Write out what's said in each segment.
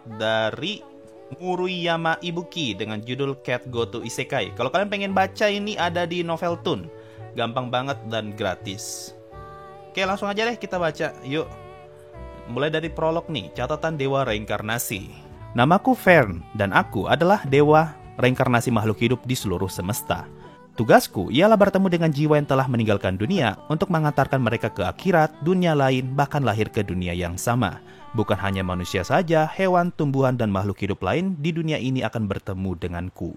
dari Muruyama Ibuki dengan judul Cat Go to Isekai. Kalau kalian pengen baca ini ada di Noveltoon. Gampang banget dan gratis. Oke, langsung aja deh kita baca. Yuk. Mulai dari prolog nih, catatan dewa reinkarnasi. Namaku Fern dan aku adalah dewa reinkarnasi makhluk hidup di seluruh semesta. Tugasku ialah bertemu dengan jiwa yang telah meninggalkan dunia untuk mengantarkan mereka ke akhirat, dunia lain, bahkan lahir ke dunia yang sama. Bukan hanya manusia saja, hewan, tumbuhan, dan makhluk hidup lain di dunia ini akan bertemu denganku.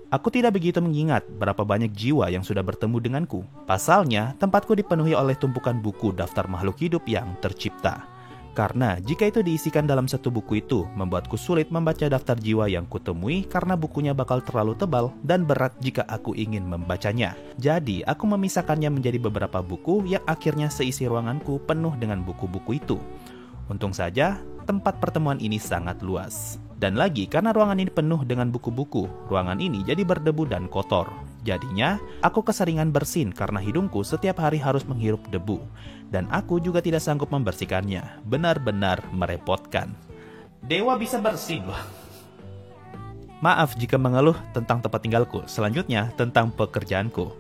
Aku tidak begitu mengingat berapa banyak jiwa yang sudah bertemu denganku. Pasalnya, tempatku dipenuhi oleh tumpukan buku daftar makhluk hidup yang tercipta. Karena jika itu diisikan dalam satu buku itu, membuatku sulit membaca daftar jiwa yang kutemui karena bukunya bakal terlalu tebal dan berat jika aku ingin membacanya. Jadi, aku memisahkannya menjadi beberapa buku yang akhirnya seisi ruanganku penuh dengan buku-buku itu. Untung saja, tempat pertemuan ini sangat luas. Dan lagi, karena ruangan ini penuh dengan buku-buku, ruangan ini jadi berdebu dan kotor. Jadinya, aku keseringan bersin karena hidungku setiap hari harus menghirup debu. Dan aku juga tidak sanggup membersihkannya. Benar-benar merepotkan. Dewa bisa bersin loh. Maaf jika mengeluh tentang tempat tinggalku. Selanjutnya, tentang pekerjaanku.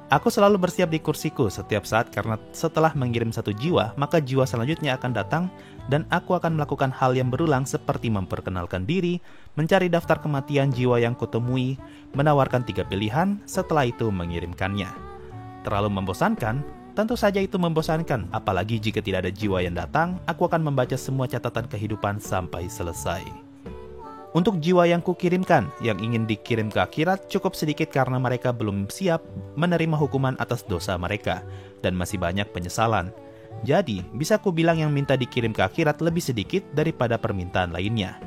Aku selalu bersiap di kursiku setiap saat karena setelah mengirim satu jiwa, maka jiwa selanjutnya akan datang dan aku akan melakukan hal yang berulang seperti memperkenalkan diri, mencari daftar kematian jiwa yang kutemui, menawarkan 3 pilihan, setelah itu mengirimkannya. Terlalu membosankan? Tentu saja itu membosankan, apalagi jika tidak ada jiwa yang datang, aku akan membaca semua catatan kehidupan sampai selesai. Untuk jiwa yang kukirimkan, yang ingin dikirim ke akhirat cukup sedikit karena mereka belum siap menerima hukuman atas dosa mereka, dan masih banyak penyesalan. Jadi, bisa kubilang yang minta dikirim ke akhirat lebih sedikit daripada permintaan lainnya.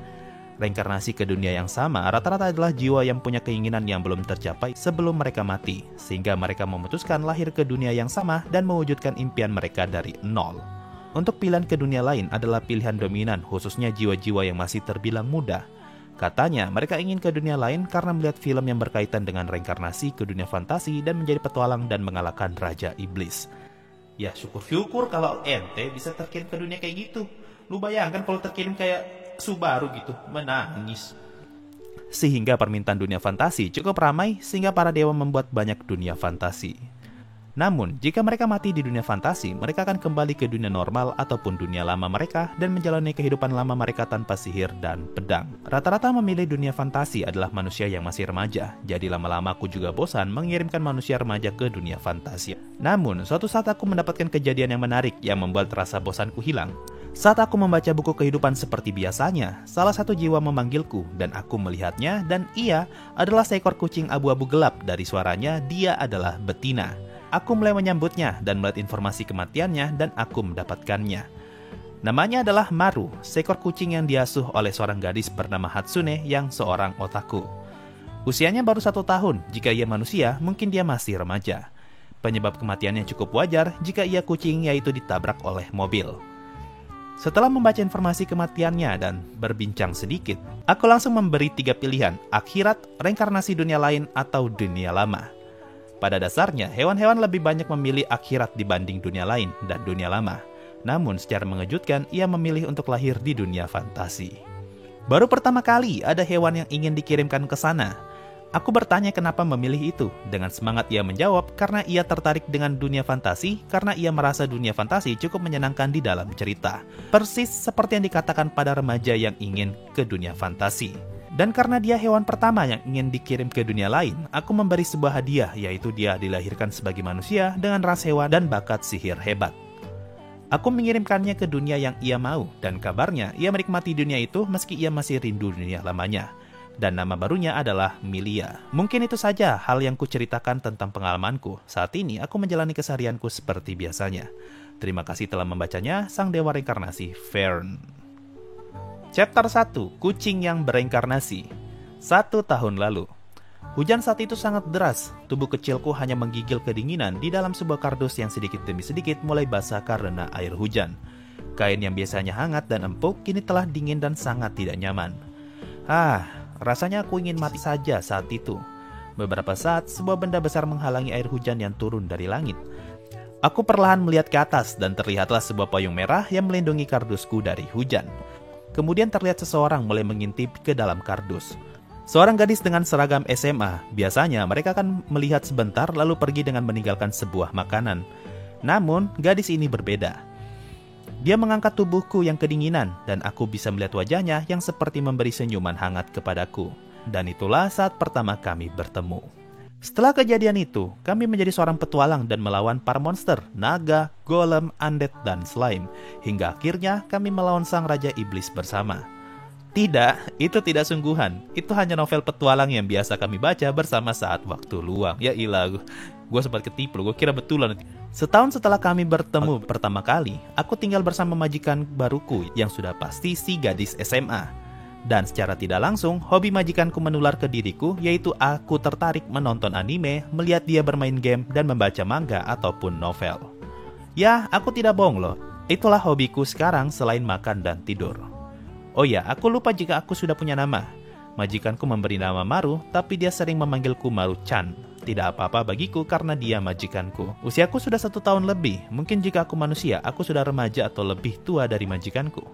Reinkarnasi ke dunia yang sama rata-rata adalah jiwa yang punya keinginan yang belum tercapai sebelum mereka mati, sehingga mereka memutuskan lahir ke dunia yang sama dan mewujudkan impian mereka dari nol. Untuk pilihan ke dunia lain adalah pilihan dominan, khususnya jiwa-jiwa yang masih terbilang muda. Katanya, mereka ingin ke dunia lain karena melihat film yang berkaitan dengan reinkarnasi ke dunia fantasi dan menjadi petualang dan mengalahkan Raja Iblis. Ya, syukur-syukur kalau ente bisa terkirim ke dunia kayak gitu. Lu bayangkan kalau terkirim kayak Subaru gitu, menangis. Sehingga permintaan dunia fantasi cukup ramai sehingga para dewa membuat banyak dunia fantasi. Namun, jika mereka mati di dunia fantasi, mereka akan kembali ke dunia normal ataupun dunia lama mereka dan menjalani kehidupan lama mereka tanpa sihir dan pedang. Rata-rata memilih dunia fantasi adalah manusia yang masih remaja, jadi lama-lama aku juga bosan mengirimkan manusia remaja ke dunia fantasi. Namun, suatu saat aku mendapatkan kejadian yang menarik yang membuat rasa bosanku hilang. Saat aku membaca buku kehidupan seperti biasanya, salah satu jiwa memanggilku dan aku melihatnya dan ia adalah seekor kucing abu-abu gelap. Dari suaranya, dia adalah betina. Aku mulai menyambutnya dan melihat informasi kematiannya dan aku mendapatkannya. Namanya adalah Maru, seekor kucing yang diasuh oleh seorang gadis bernama Hatsune yang seorang otaku. Usianya baru 1 tahun, jika ia manusia mungkin dia masih remaja. Penyebab kematiannya cukup wajar jika ia kucing yaitu ditabrak oleh mobil. Setelah membaca informasi kematiannya dan berbincang sedikit, aku langsung memberi 3 pilihan, akhirat, reinkarnasi dunia lain, atau dunia lama. Pada dasarnya, hewan-hewan lebih banyak memilih akhirat dibanding dunia lain dan dunia lama. Namun, secara mengejutkan, ia memilih untuk lahir di dunia fantasi. Baru pertama kali ada hewan yang ingin dikirimkan ke sana. Aku bertanya kenapa memilih itu. Dengan semangat ia menjawab, karena ia tertarik dengan dunia fantasi, karena ia merasa dunia fantasi cukup menyenangkan di dalam cerita. Persis seperti yang dikatakan pada remaja yang ingin ke dunia fantasi. Dan karena dia hewan pertama yang ingin dikirim ke dunia lain, aku memberi sebuah hadiah, yaitu dia dilahirkan sebagai manusia dengan ras hewan dan bakat sihir hebat. Aku mengirimkannya ke dunia yang ia mau, dan kabarnya ia menikmati dunia itu meski ia masih rindu dunia lamanya. Dan nama barunya adalah Milia. Mungkin itu saja hal yang kuceritakan tentang pengalamanku. Saat ini aku menjalani keseharianku seperti biasanya. Terima kasih telah membacanya, Sang Dewa Reinkarnasi, Fern. Chapter 1, Kucing yang Bereinkarnasi. 1 tahun lalu. Hujan saat itu sangat deras. Tubuh kecilku hanya menggigil kedinginan di dalam sebuah kardus yang sedikit demi sedikit mulai basah karena air hujan. Kain yang biasanya hangat dan empuk kini telah dingin dan sangat tidak nyaman. Rasanya aku ingin mati saja saat itu. Beberapa saat, sebuah benda besar menghalangi air hujan yang turun dari langit. Aku perlahan melihat ke atas dan terlihatlah sebuah payung merah yang melindungi kardusku dari hujan. Kemudian terlihat seseorang mulai mengintip ke dalam kardus. Seorang gadis dengan seragam SMA. Biasanya mereka akan melihat sebentar lalu pergi dengan meninggalkan sebuah makanan. Namun, gadis ini berbeda. Dia mengangkat tubuhku yang kedinginan dan aku bisa melihat wajahnya yang seperti memberi senyuman hangat kepadaku. Dan itulah saat pertama kami bertemu. Setelah kejadian itu, kami menjadi seorang petualang dan melawan para monster, naga, golem, undead, dan slime. Hingga akhirnya kami melawan sang Raja Iblis bersama. Tidak, itu tidak sungguhan. Itu hanya novel petualang yang biasa kami baca bersama saat waktu luang. Ya ilah, gue sempat ketipu, gue kira betulan. Setahun setelah kami bertemu pertama kali, aku tinggal bersama majikan baruku yang sudah pasti si gadis SMA. Dan secara tidak langsung, hobi majikanku menular ke diriku, yaitu aku tertarik menonton anime, melihat dia bermain game, dan membaca manga ataupun novel. Ya, aku tidak bohong loh. Itulah hobiku sekarang selain makan dan tidur. Oh ya, aku lupa jika aku sudah punya nama. Majikanku memberi nama Maru, tapi dia sering memanggilku Maru-chan. Tidak apa-apa bagiku karena dia majikanku. Usiaku sudah 1 tahun lebih. Mungkin jika aku manusia, aku sudah remaja atau lebih tua dari majikanku.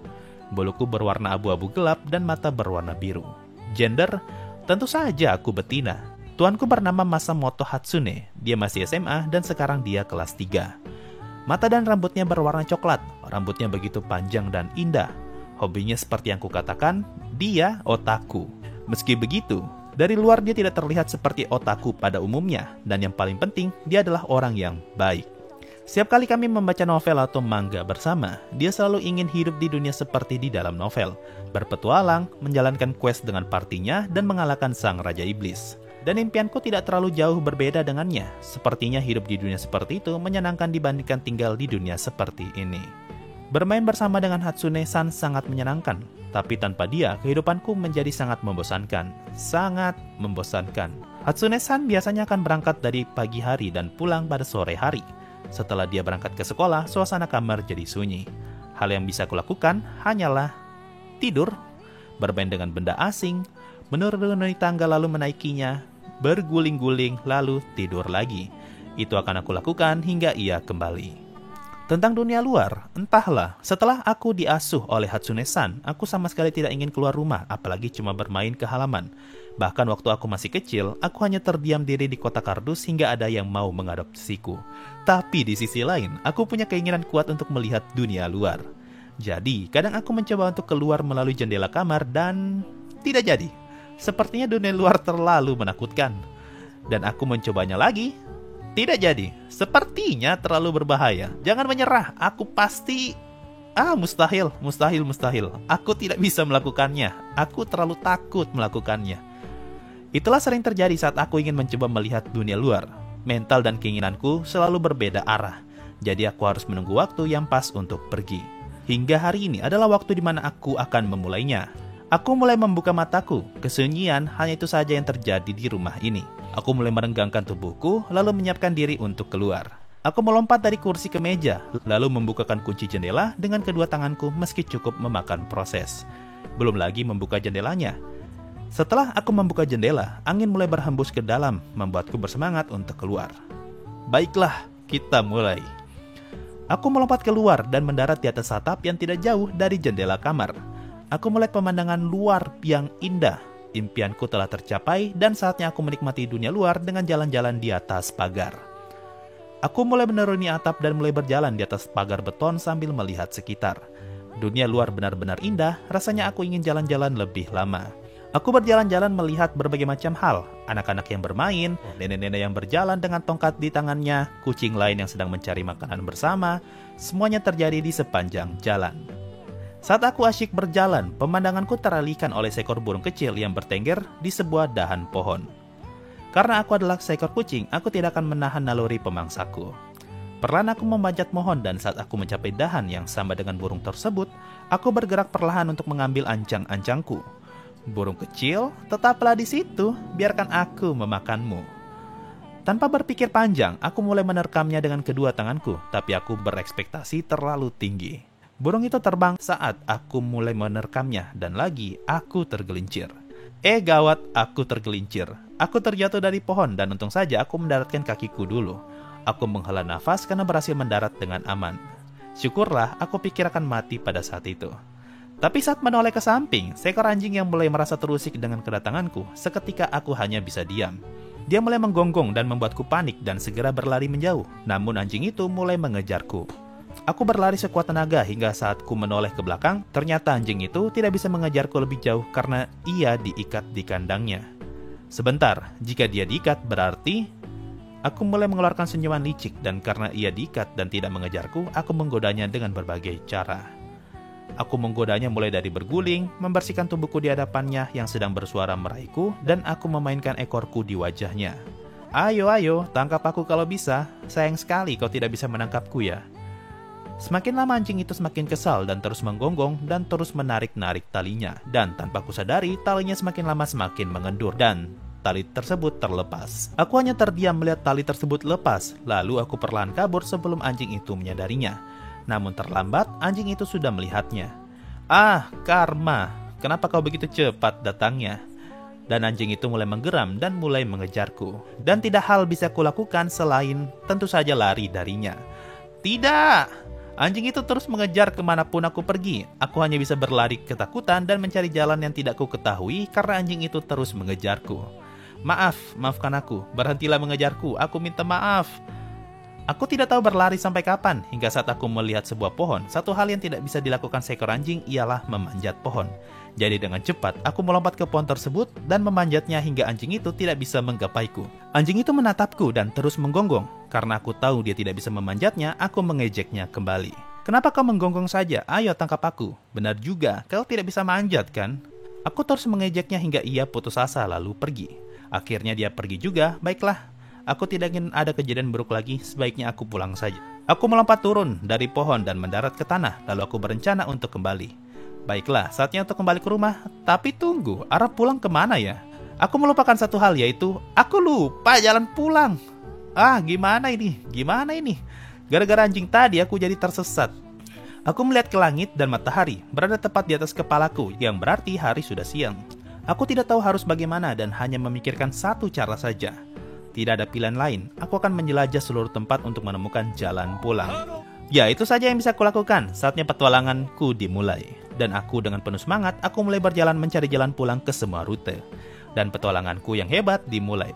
Buluku berwarna abu-abu gelap dan mata berwarna biru. Gender? Tentu saja aku betina. Tuanku bernama Masamoto Hatsune. Dia masih SMA dan sekarang dia kelas 3. Mata dan rambutnya berwarna coklat. Rambutnya begitu panjang dan indah. Hobinya seperti yang kukatakan, dia otaku. Meski begitu, dari luar dia tidak terlihat seperti otaku pada umumnya. Dan yang paling penting, dia adalah orang yang baik. Setiap kali kami membaca novel atau manga bersama, dia selalu ingin hidup di dunia seperti di dalam novel. Berpetualang, menjalankan quest dengan partinya, dan mengalahkan sang Raja Iblis. Dan impianku tidak terlalu jauh berbeda dengannya. Sepertinya hidup di dunia seperti itu menyenangkan dibandingkan tinggal di dunia seperti ini. Bermain bersama dengan Hatsune-san sangat menyenangkan. Tapi tanpa dia, kehidupanku menjadi sangat membosankan. Sangat membosankan. Hatsune-san biasanya akan berangkat dari pagi hari dan pulang pada sore hari. Setelah dia berangkat ke sekolah, suasana kamar jadi sunyi. Hal yang bisa kulakukan hanyalah tidur, bermain dengan benda asing, menuruni tangga lalu menaikinya, berguling-guling lalu tidur lagi. Itu akan aku lakukan hingga ia kembali. Tentang dunia luar, entahlah, setelah aku diasuh oleh Hatsune-san, aku sama sekali tidak ingin keluar rumah, apalagi cuma bermain ke halaman. Bahkan waktu aku masih kecil, aku hanya terdiam diri di kota kardus hingga ada yang mau mengadopsiku. Tapi di sisi lain, aku punya keinginan kuat untuk melihat dunia luar. Jadi, kadang aku mencoba untuk keluar melalui jendela kamar dan tidak jadi. Sepertinya dunia luar terlalu menakutkan. Dan aku mencobanya lagi, tidak jadi. Sepertinya terlalu berbahaya. Jangan menyerah, aku pasti... mustahil. Aku tidak bisa melakukannya. Aku terlalu takut melakukannya. Itulah sering terjadi saat aku ingin mencoba melihat dunia luar. Mental dan keinginanku selalu berbeda arah. Jadi aku harus menunggu waktu yang pas untuk pergi. Hingga hari ini adalah waktu di mana aku akan memulainya. Aku mulai membuka mataku. Kesunyian hanya itu saja yang terjadi di rumah ini. Aku mulai merenggangkan tubuhku, lalu menyiapkan diri untuk keluar. Aku melompat dari kursi ke meja, lalu membukakan kunci jendela dengan kedua tanganku meski cukup memakan proses. Belum lagi membuka jendelanya. Setelah aku membuka jendela, angin mulai berhembus ke dalam, membuatku bersemangat untuk keluar. Baiklah, kita mulai. Aku melompat keluar dan mendarat di atas atap yang tidak jauh dari jendela kamar. Aku melihat pemandangan luar yang indah. Impianku telah tercapai dan saatnya aku menikmati dunia luar dengan jalan-jalan di atas pagar. Aku mulai menuruni atap dan mulai berjalan di atas pagar beton sambil melihat sekitar. Dunia luar benar-benar indah, rasanya aku ingin jalan-jalan lebih lama. Aku berjalan-jalan melihat berbagai macam hal. Anak-anak yang bermain, nenek-nenek yang berjalan dengan tongkat di tangannya, kucing lain yang sedang mencari makanan bersama. Semuanya terjadi di sepanjang jalan. Saat aku asyik berjalan, pemandanganku teralihkan oleh seekor burung kecil yang bertengger di sebuah dahan pohon. Karena aku adalah seekor kucing, aku tidak akan menahan naluri pemangsaku. Perlahan aku memanjat pohon dan saat aku mencapai dahan yang sama dengan burung tersebut, aku bergerak perlahan untuk mengambil ancang-ancangku. Burung kecil, tetaplah di situ, biarkan aku memakanmu. Tanpa berpikir panjang, aku mulai menerkamnya dengan kedua tanganku, tapi aku berekspektasi terlalu tinggi. Burung itu terbang saat aku mulai menerkamnya, dan lagi aku tergelincir. Gawat, aku tergelincir. Aku terjatuh dari pohon, dan untung saja aku mendaratkan kakiku dulu. Aku menghela nafas karena berhasil mendarat dengan aman. Syukurlah, aku pikir akan mati pada saat itu. Tapi saat menoleh ke samping, seekor anjing yang mulai merasa terusik dengan kedatanganku, seketika aku hanya bisa diam. Dia mulai menggonggong dan membuatku panik dan segera berlari menjauh. Namun anjing itu mulai mengejarku. Aku berlari sekuat tenaga hingga saat ku menoleh ke belakang, ternyata anjing itu tidak bisa mengejarku lebih jauh karena ia diikat di kandangnya. Sebentar, jika dia diikat berarti... Aku mulai mengeluarkan senyuman licik dan karena ia diikat dan tidak mengejarku, aku menggodanya dengan berbagai cara. Aku menggodanya mulai dari berguling, membersihkan tubuhku di hadapannya yang sedang bersuara meraihku, dan aku memainkan ekorku di wajahnya. Ayo, ayo, tangkap aku kalau bisa. Sayang sekali kau tidak bisa menangkapku ya. Semakin lama anjing itu semakin kesal dan terus menggonggong dan terus menarik-narik talinya. Dan tanpa kusadari, talinya semakin lama semakin mengendur dan tali tersebut terlepas. Aku hanya terdiam melihat tali tersebut lepas, lalu aku perlahan kabur sebelum anjing itu menyadarinya. Namun terlambat, anjing itu sudah melihatnya. Ah, karma, kenapa kau begitu cepat datangnya? Dan anjing itu mulai menggeram dan mulai mengejarku. Dan tidak hal bisa kulakukan selain tentu saja lari darinya. Tidak! Anjing itu terus mengejar kemanapun aku pergi. Aku hanya bisa berlari ketakutan dan mencari jalan yang tidak ku ketahui karena anjing itu terus mengejarku. Maaf, maafkan aku. Berhentilah mengejarku, aku minta maaf. Aku tidak tahu berlari sampai kapan, hingga saat aku melihat sebuah pohon. Satu hal yang tidak bisa dilakukan seekor anjing ialah memanjat pohon. Jadi dengan cepat, aku melompat ke pohon tersebut dan memanjatnya hingga anjing itu tidak bisa menggapaiku. Anjing itu menatapku dan terus menggonggong. Karena aku tahu dia tidak bisa memanjatnya, aku mengejeknya kembali. Kenapa kau menggonggong saja? Ayo tangkap aku. Benar juga, kau tidak bisa manjat kan? Aku terus mengejeknya hingga ia putus asa lalu pergi. Akhirnya dia pergi juga, baiklah. Aku tidak ingin ada kejadian buruk lagi, sebaiknya aku pulang saja. Aku melompat turun dari pohon dan mendarat ke tanah, lalu aku berencana untuk kembali. Baiklah, saatnya untuk kembali ke rumah. Tapi tunggu, arah pulang kemana ya? Aku melupakan satu hal, yaitu aku lupa jalan pulang. Ah, gimana ini? Gimana ini? Gara-gara anjing tadi aku jadi tersesat. Aku melihat ke langit dan matahari berada tepat di atas kepalaku, yang berarti hari sudah siang. Aku tidak tahu harus bagaimana dan hanya memikirkan satu cara saja. Tidak ada pilihan lain, aku akan menjelajah seluruh tempat untuk menemukan jalan pulang. Ya, itu saja yang bisa kulakukan. Saatnya petualanganku dimulai. Dan aku dengan penuh semangat, aku mulai berjalan mencari jalan pulang ke semua rute. Dan petualanganku yang hebat dimulai.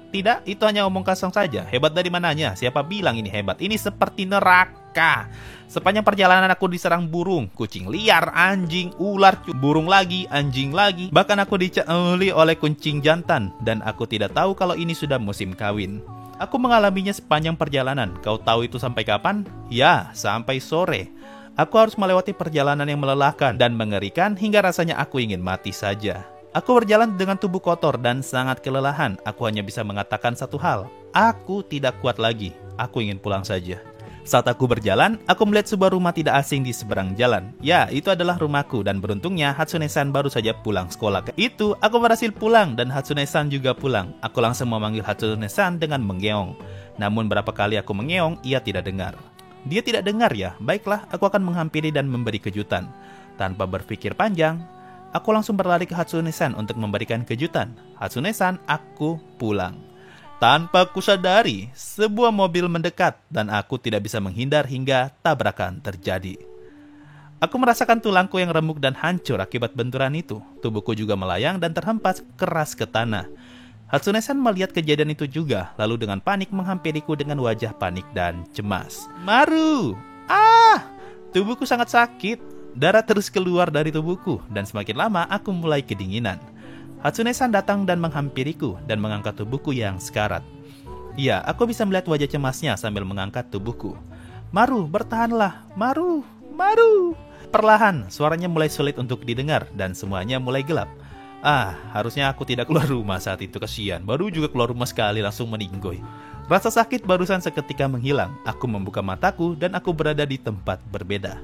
Tidak, itu hanya omong kosong saja. Hebat dari mananya? Siapa bilang ini hebat? Ini seperti neraka. Sepanjang perjalanan aku diserang burung, kucing liar, anjing, ular, burung lagi, anjing lagi. Bahkan aku dicekali oleh kucing jantan. Dan aku tidak tahu kalau ini sudah musim kawin. Aku mengalaminya sepanjang perjalanan. Kau tahu itu sampai kapan? Ya, sampai sore. Aku harus melewati perjalanan yang melelahkan dan mengerikan hingga rasanya aku ingin mati saja. Aku berjalan dengan tubuh kotor dan sangat kelelahan. Aku hanya bisa mengatakan satu hal. Aku tidak kuat lagi. Aku ingin pulang saja. Saat aku berjalan, aku melihat sebuah rumah tidak asing di seberang jalan. Ya, itu adalah rumahku dan beruntungnya Hatsune-san baru saja pulang sekolah. Itu, aku berhasil pulang dan Hatsune-san juga pulang. Aku langsung memanggil Hatsune-san dengan mengeong. Namun berapa kali aku mengeong, ia tidak dengar. Dia tidak dengar ya? Baiklah, aku akan menghampiri dan memberi kejutan. Tanpa berpikir panjang, aku langsung berlari ke Hatsune-san untuk memberikan kejutan. Hatsune-san, aku pulang. Tanpa kusadari, sebuah mobil mendekat dan aku tidak bisa menghindar hingga tabrakan terjadi. Aku merasakan tulangku yang remuk dan hancur akibat benturan itu. Tubuhku juga melayang dan terhempas keras ke tanah. Hatsune-san melihat kejadian itu juga, lalu dengan panik menghampiriku dengan wajah panik dan cemas. Maru! Ah! Tubuhku sangat sakit. Darah terus keluar dari tubuhku dan semakin lama aku mulai kedinginan. Hatsune-san datang dan menghampiriku dan mengangkat tubuhku yang sekarat. Iya, aku bisa melihat wajah cemasnya sambil mengangkat tubuhku. Maru, bertahanlah. Maru, Maru. Perlahan, suaranya mulai sulit untuk didengar dan semuanya mulai gelap. Ah, harusnya aku tidak keluar rumah saat itu, kasihan. Baru juga keluar rumah sekali langsung meninggoy. Rasa sakit barusan seketika menghilang. Aku membuka mataku dan aku berada di tempat berbeda.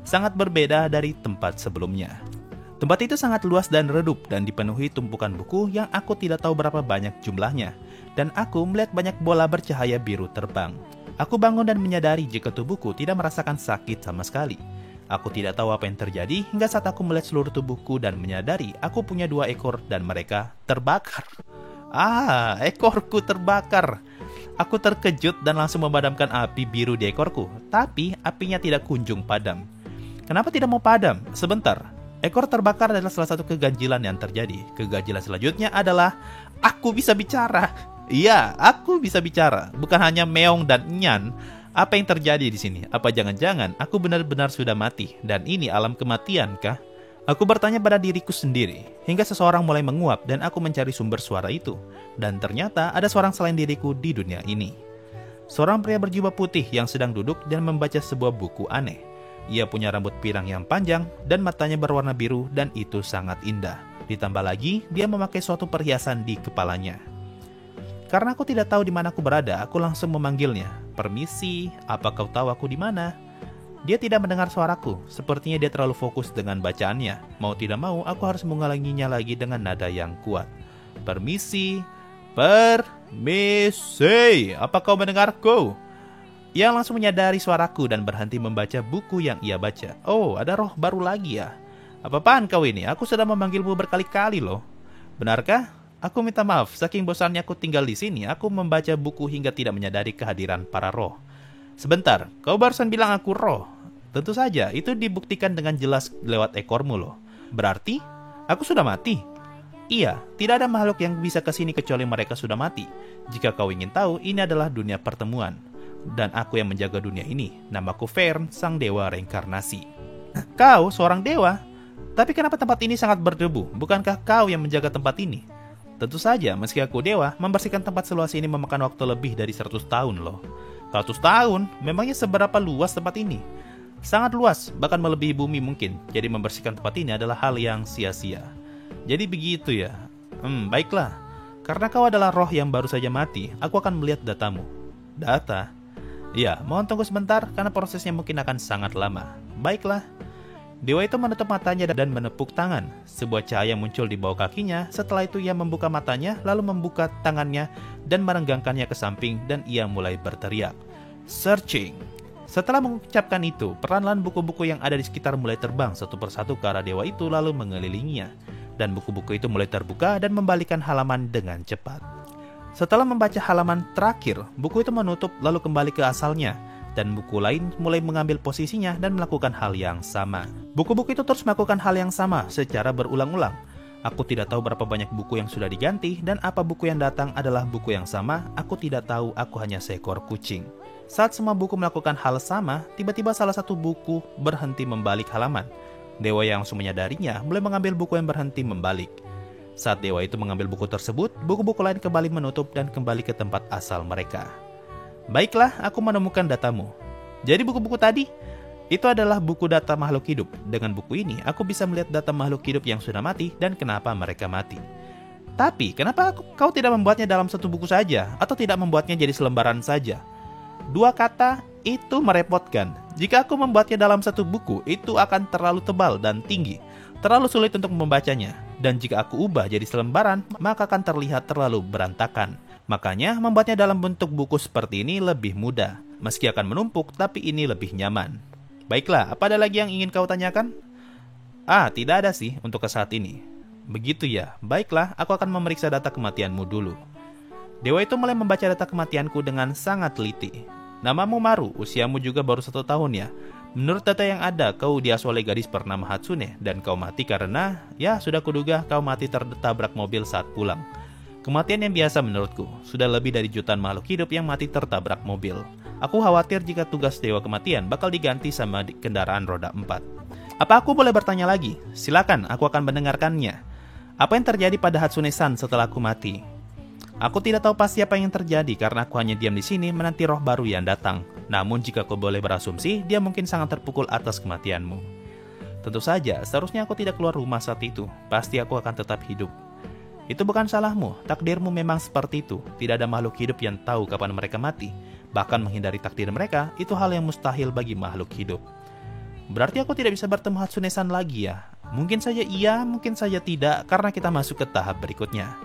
Sangat berbeda dari tempat sebelumnya. Tempat itu sangat luas dan redup dan dipenuhi tumpukan buku yang aku tidak tahu berapa banyak jumlahnya. Dan aku melihat banyak bola bercahaya biru terbang. Aku bangun dan menyadari jika tubuhku tidak merasakan sakit sama sekali. Aku tidak tahu apa yang terjadi hingga saat aku melihat seluruh tubuhku dan menyadari aku punya 2 ekor dan mereka terbakar. Ah, ekorku terbakar. Aku terkejut dan langsung memadamkan api biru di ekorku. Tapi apinya tidak kunjung padam. Kenapa tidak mau padam? Sebentar, Ekor terbakar adalah salah satu keganjilan yang terjadi. Keganjilan selanjutnya adalah aku bisa bicara. Iya, aku bisa bicara. Bukan hanya meong dan nyan. Apa yang terjadi di sini? Apa jangan-jangan aku benar-benar sudah mati? Dan ini alam kematian kah? Aku bertanya pada diriku sendiri, hingga seseorang mulai menguap dan aku mencari sumber suara itu. Dan ternyata ada seorang selain diriku di dunia ini. Seorang pria berjubah putih yang sedang duduk dan membaca sebuah buku aneh. Ia punya rambut pirang yang panjang dan matanya berwarna biru dan itu sangat indah. Ditambah lagi, dia memakai suatu perhiasan di kepalanya. Karena aku tidak tahu di mana aku berada, aku langsung memanggilnya. Permisi, apa kau tahu aku di mana? Dia tidak mendengar suaraku, sepertinya dia terlalu fokus dengan bacaannya. Mau tidak mau, aku harus mengulanginya lagi dengan nada yang kuat. Permisi, permisi, apa kau mendengarku? Ia langsung menyadari suaraku dan berhenti membaca buku yang ia baca. Oh, ada roh baru lagi ya? Apa-apaan kau ini? Aku sudah memanggilmu berkali-kali loh. Benarkah? Aku minta maaf, saking bosannya aku tinggal di sini, aku membaca buku hingga tidak menyadari kehadiran para roh. Sebentar, kau barusan bilang aku roh. Tentu saja, itu dibuktikan dengan jelas lewat ekormu loh. Berarti, aku sudah mati? Iya, tidak ada makhluk yang bisa kesini kecuali mereka sudah mati. Jika kau ingin tahu, ini adalah dunia pertemuan. Dan aku yang menjaga dunia ini. Namaku Fern, sang dewa reinkarnasi. Kau seorang dewa? Tapi kenapa tempat ini sangat berdebu? Bukankah kau yang menjaga tempat ini? Tentu saja, meski aku dewa, membersihkan tempat seluas ini memakan waktu lebih dari 100 tahun loh. 100 tahun? Memangnya seberapa luas tempat ini? Sangat luas, bahkan melebihi bumi mungkin. Jadi membersihkan tempat ini adalah hal yang sia-sia. Jadi begitu ya. Baiklah. Karena kau adalah roh yang baru saja mati, aku akan melihat datamu. Data? Ya, mohon tunggu sebentar karena prosesnya mungkin akan sangat lama. Baiklah. Dewa itu menutup matanya dan menepuk tangan. Sebuah cahaya muncul di bawah kakinya. Setelah itu ia membuka matanya, lalu membuka tangannya dan merenggangkannya ke samping dan ia mulai berteriak. Searching. Setelah mengucapkan itu, perlahan-lahan buku-buku yang ada di sekitar mulai terbang satu persatu ke arah dewa itu lalu mengelilinginya. Dan buku-buku itu mulai terbuka dan membalikan halaman dengan cepat. Setelah membaca halaman terakhir, buku itu menutup lalu kembali ke asalnya. Dan buku lain mulai mengambil posisinya dan melakukan hal yang sama. Buku-buku itu terus melakukan hal yang sama secara berulang-ulang. Aku tidak tahu berapa banyak buku yang sudah diganti dan apa buku yang datang adalah buku yang sama. Aku tidak tahu, aku hanya seekor kucing. Saat semua buku melakukan hal sama, tiba-tiba salah satu buku berhenti membalik halaman. Dewa yang langsung menyadarinya mulai mengambil buku yang berhenti membalik. Saat dewa itu mengambil buku tersebut, buku-buku lain kembali menutup dan kembali ke tempat asal mereka. Baiklah, aku menemukan datamu. Jadi buku-buku tadi, itu adalah buku data makhluk hidup. Dengan buku ini, aku bisa melihat data makhluk hidup yang sudah mati dan kenapa mereka mati. Tapi, kenapa kau tidak membuatnya dalam satu buku saja? Atau tidak membuatnya jadi selembaran saja? 2 kata, itu merepotkan. Jika aku membuatnya dalam satu buku, itu akan terlalu tebal dan tinggi. Terlalu sulit untuk membacanya. Dan jika aku ubah jadi selembaran, maka akan terlihat terlalu berantakan. Makanya membuatnya dalam bentuk buku seperti ini lebih mudah. Meski akan menumpuk, tapi ini lebih nyaman. Baiklah, apa ada lagi yang ingin kau tanyakan? Tidak ada sih untuk ke saat ini. Begitu ya, baiklah, aku akan memeriksa data kematianmu dulu. Dewa itu mulai membaca data kematianku dengan sangat teliti. Namamu Maru, usiamu juga baru 1 tahun ya. Menurut data yang ada, kau diasuh oleh gadis bernama Hatsune. Dan kau mati karena, ya sudah kuduga kau mati tertabrak mobil saat pulang. Kematian yang biasa menurutku, sudah lebih dari jutaan makhluk hidup yang mati tertabrak mobil. Aku khawatir jika tugas Dewa Kematian bakal diganti sama kendaraan roda 4. Apa aku boleh bertanya lagi? Silakan, aku akan mendengarkannya. Apa yang terjadi pada Hatsune-san setelah aku mati? Aku tidak tahu pasti apa yang terjadi karena aku hanya diam di sini menanti roh baru yang datang. Namun jika aku boleh berasumsi, dia mungkin sangat terpukul atas kematianmu. Tentu saja, seharusnya aku tidak keluar rumah saat itu. Pasti aku akan tetap hidup. Itu bukan salahmu, takdirmu memang seperti itu. Tidak ada makhluk hidup yang tahu kapan mereka mati. Bahkan menghindari takdir mereka, itu hal yang mustahil bagi makhluk hidup. Berarti aku tidak bisa bertemu Hatsune-san lagi ya? Mungkin saja iya, mungkin saja tidak, karena kita masuk ke tahap berikutnya.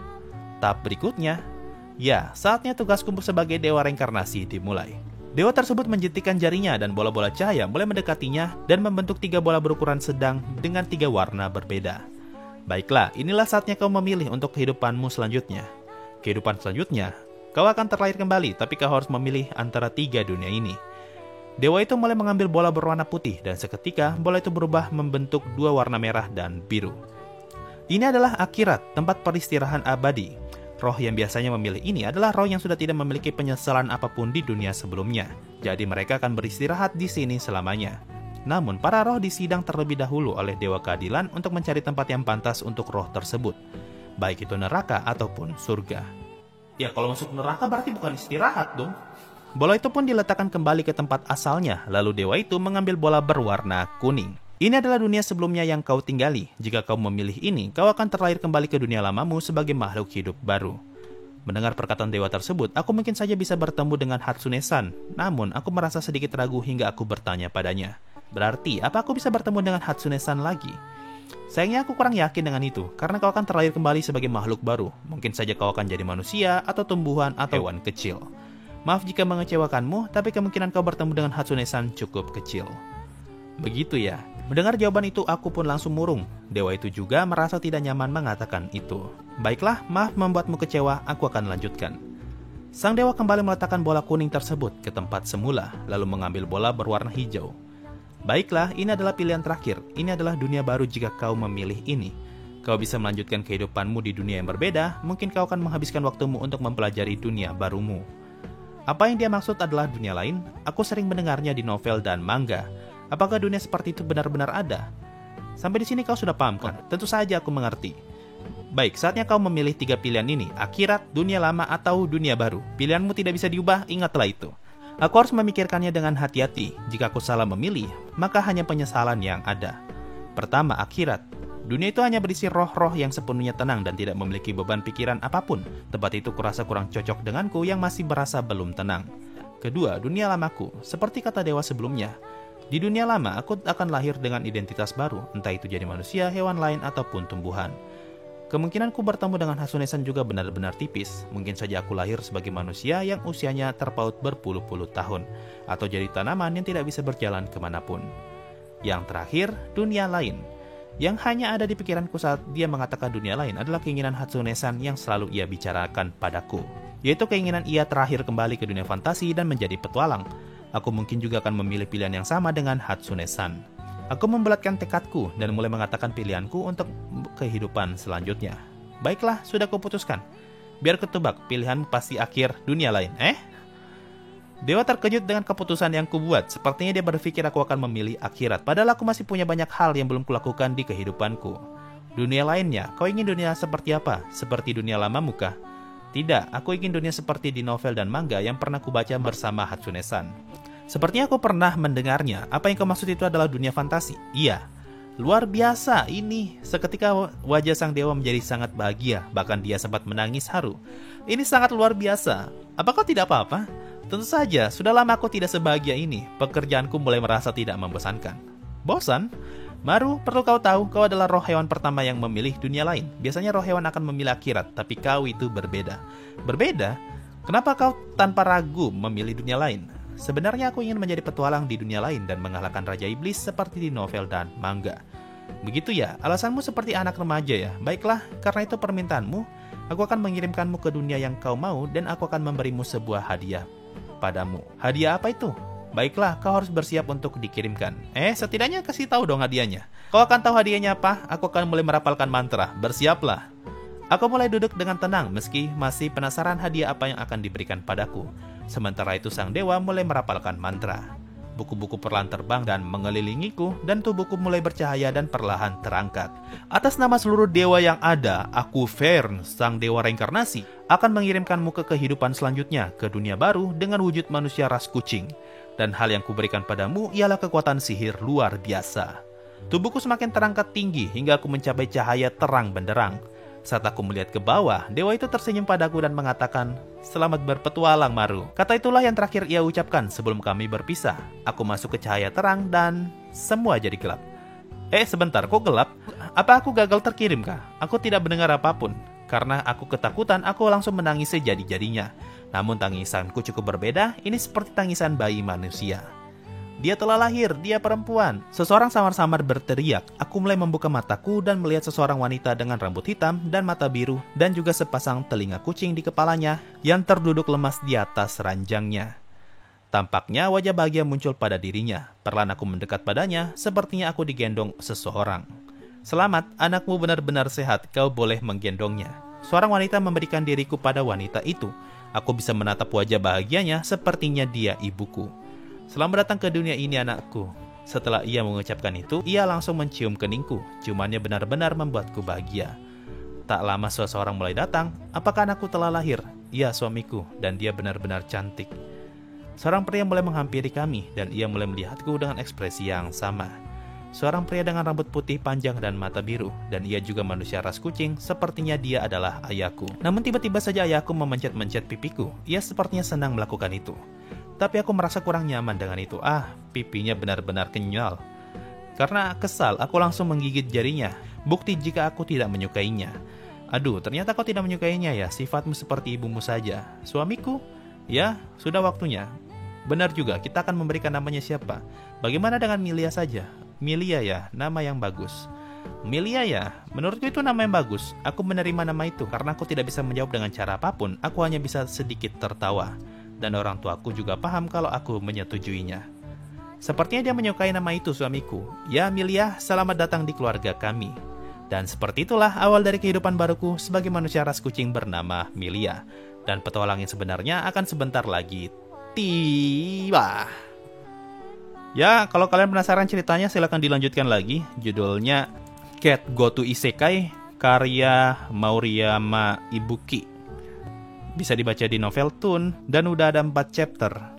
Tahap berikutnya? Ya, saatnya tugasku sebagai dewa reinkarnasi dimulai. Dewa tersebut menjentikan jarinya dan bola-bola cahaya mulai mendekatinya dan membentuk 3 bola berukuran sedang dengan 3 warna berbeda. Baiklah, inilah saatnya kau memilih untuk kehidupanmu selanjutnya. Kehidupan selanjutnya, kau akan terlahir kembali, tapi kau harus memilih antara 3 dunia ini. Dewa itu mulai mengambil bola berwarna putih dan seketika bola itu berubah membentuk dua warna merah dan biru. Ini adalah akhirat, tempat peristirahan abadi. Roh yang biasanya memilih ini adalah roh yang sudah tidak memiliki penyesalan apapun di dunia sebelumnya. Jadi mereka akan beristirahat di sini selamanya. Namun para roh disidang terlebih dahulu oleh Dewa Keadilan untuk mencari tempat yang pantas untuk roh tersebut, baik itu neraka ataupun surga. Ya kalau masuk neraka berarti bukan istirahat dong. Bola itu pun diletakkan kembali ke tempat asalnya, lalu dewa itu mengambil bola berwarna kuning. Ini adalah dunia sebelumnya yang kau tinggali. Jika kau memilih ini, kau akan terlahir kembali ke dunia lamamu sebagai makhluk hidup baru. Mendengar perkataan dewa tersebut, aku mungkin saja bisa bertemu dengan Hatsune-san. Namun, aku merasa sedikit ragu hingga aku bertanya padanya. Berarti, apa aku bisa bertemu dengan Hatsune-san lagi? Sayangnya aku kurang yakin dengan itu, karena kau akan terlahir kembali sebagai makhluk baru. Mungkin saja kau akan jadi manusia, atau tumbuhan, atau hewan kecil. Maaf jika mengecewakanmu, tapi kemungkinan kau bertemu dengan Hatsune-san cukup kecil. Begitu ya. Mendengar jawaban itu, aku pun langsung murung. Dewa itu juga merasa tidak nyaman mengatakan itu. Baiklah, maaf membuatmu kecewa, aku akan lanjutkan. Sang dewa kembali meletakkan bola kuning tersebut ke tempat semula, lalu mengambil bola berwarna hijau. Baiklah, ini adalah pilihan terakhir. Ini adalah dunia baru jika kau memilih ini. Kau bisa melanjutkan kehidupanmu di dunia yang berbeda, mungkin kau akan menghabiskan waktumu untuk mempelajari dunia barumu. Apa yang dia maksud adalah dunia lain? Aku sering mendengarnya di novel dan manga. Apakah dunia seperti itu benar-benar ada? Sampai di sini kau sudah paham kan? Tentu saja aku mengerti. Baik, saatnya kau memilih 3 pilihan ini, akhirat, dunia lama, atau dunia baru. Pilihanmu tidak bisa diubah, ingatlah itu. Aku harus memikirkannya dengan hati-hati. Jika aku salah memilih, maka hanya penyesalan yang ada. Pertama, akhirat. Dunia itu hanya berisi roh-roh yang sepenuhnya tenang dan tidak memiliki beban pikiran apapun. Tempat itu kurasa kurang cocok denganku yang masih berasa belum tenang. Kedua, dunia lamaku. Seperti kata dewa sebelumnya, di dunia lama aku akan lahir dengan identitas baru, entah itu jadi manusia, hewan lain, ataupun tumbuhan. Kemungkinanku bertemu dengan Hatsune-san juga benar-benar tipis. Mungkin saja aku lahir sebagai manusia yang usianya terpaut berpuluh-puluh tahun, atau jadi tanaman yang tidak bisa berjalan kemanapun. Yang terakhir, dunia lain. Yang hanya ada di pikiranku saat dia mengatakan dunia lain adalah keinginan Hatsune-san yang selalu ia bicarakan padaku, yaitu keinginan ia terakhir kembali ke dunia fantasi dan menjadi petualang. Aku mungkin juga akan memilih pilihan yang sama dengan Hatsune-san. Aku membulatkan tekadku dan mulai mengatakan pilihanku untuk kehidupan selanjutnya. Baiklah, sudah kuputuskan. Biar ketebak, pilihanmu pasti akhir dunia lain, Dewa terkejut dengan keputusan yang kubuat. Sepertinya dia berpikir aku akan memilih akhirat. Padahal aku masih punya banyak hal yang belum kulakukan di kehidupanku. Dunia lainnya, kau ingin dunia seperti apa? Seperti dunia lama muka? Tidak, aku ingin dunia seperti di novel dan manga yang pernah kubaca bersama Hatsune-san. Sepertinya aku pernah mendengarnya. Apa yang kau maksud itu adalah dunia fantasi? Iya. Luar biasa ini. Seketika wajah sang dewa menjadi sangat bahagia. Bahkan dia sempat menangis haru. Ini sangat luar biasa. Apa kau tidak apa-apa? Tentu saja, sudah lama aku tidak sebahagia ini. Pekerjaanku mulai merasa tidak membosankan. Bosan? Maru, perlu kau tahu, kau adalah roh hewan pertama yang memilih dunia lain. Biasanya roh hewan akan memilih akhirat, tapi kau itu berbeda. Berbeda? Kenapa kau tanpa ragu memilih dunia lain? Sebenarnya aku ingin menjadi petualang di dunia lain dan mengalahkan Raja Iblis seperti di novel dan manga. Begitu ya, alasanmu seperti anak remaja ya. Baiklah, karena itu permintaanmu, aku akan mengirimkanmu ke dunia yang kau mau dan aku akan memberimu sebuah hadiah padamu. Hadiah apa itu? Baiklah, kau harus bersiap untuk dikirimkan. Setidaknya kasih tahu dong hadiahnya. Kau akan tahu hadiahnya apa? Aku akan mulai merapalkan mantra. Bersiaplah. Aku mulai duduk dengan tenang meski masih penasaran hadiah apa yang akan diberikan padaku. Sementara itu sang dewa mulai merapalkan mantra. Buku-buku perlahan terbang dan mengelilingiku dan tubuhku mulai bercahaya dan perlahan terangkat. Atas nama seluruh dewa yang ada, aku Vern, sang dewa reinkarnasi, akan mengirimkanmu ke kehidupan selanjutnya, ke dunia baru dengan wujud manusia ras kucing. Dan hal yang kuberikan padamu ialah kekuatan sihir luar biasa. Tubuhku semakin terangkat tinggi hingga aku mencapai cahaya terang benderang. Saat aku melihat ke bawah, dewa itu tersenyum padaku dan mengatakan, "Selamat berpetualang, Maru." Kata itulah yang terakhir ia ucapkan sebelum kami berpisah. Aku masuk ke cahaya terang dan semua jadi gelap. Sebentar, kok gelap? Apa aku gagal terkirimkah? Aku tidak mendengar apapun. Karena aku ketakutan, aku langsung menangis sejadi-jadinya. Namun tangisanku cukup berbeda, ini seperti tangisan bayi manusia. Dia telah lahir, dia perempuan. Seseorang samar-samar berteriak. Aku mulai membuka mataku dan melihat seseorang wanita dengan rambut hitam dan mata biru dan juga sepasang telinga kucing di kepalanya yang terduduk lemas di atas ranjangnya. Tampaknya wajah bahagia muncul pada dirinya. Perlahan aku mendekat padanya, sepertinya aku digendong seseorang. Selamat, anakmu benar-benar sehat, kau boleh menggendongnya. Seorang wanita memberikan diriku pada wanita itu. Aku bisa menatap wajah bahagianya, sepertinya dia ibuku. Selamat datang ke dunia ini anakku. Setelah ia mengucapkan itu, ia langsung mencium keningku. Ciumannya benar-benar membuatku bahagia. Tak lama seseorang mulai datang. Apakah anakku telah lahir? Iya, suamiku, dan dia benar-benar cantik. Seorang pria mulai menghampiri kami, dan ia mulai melihatku dengan ekspresi yang sama. Seorang pria dengan rambut putih panjang dan mata biru, dan ia juga manusia ras kucing, sepertinya dia adalah ayahku. Namun tiba-tiba saja ayahku memencet-mencet pipiku. Ia sepertinya senang melakukan itu. Tapi aku merasa kurang nyaman dengan itu. Pipinya benar-benar kenyal. Karena kesal, aku langsung menggigit jarinya. Bukti jika aku tidak menyukainya. Aduh, ternyata kau tidak menyukainya ya. Sifatmu seperti ibumu saja. Suamiku? Ya, sudah waktunya. Benar juga, kita akan memberikan namanya siapa? Bagaimana dengan Milia saja? Milia ya, nama yang bagus. Milia ya, menurutku itu nama yang bagus. Aku menerima nama itu karena aku tidak bisa menjawab dengan cara apapun. Aku hanya bisa sedikit tertawa. Dan orang tuaku juga paham kalau aku menyetujuinya. Sepertinya dia menyukai nama itu, suamiku. Ya, Milia, selamat datang di keluarga kami. Dan seperti itulah awal dari kehidupan baruku sebagai manusia ras kucing bernama Milia. Dan petualang yang sebenarnya akan sebentar lagi tiba. Ya, kalau kalian penasaran ceritanya silahkan dilanjutkan lagi. Judulnya Cat Go to Isekai, karya Maruyama Ibuki. Bisa dibaca di Novel Toon dan udah ada 4 chapter.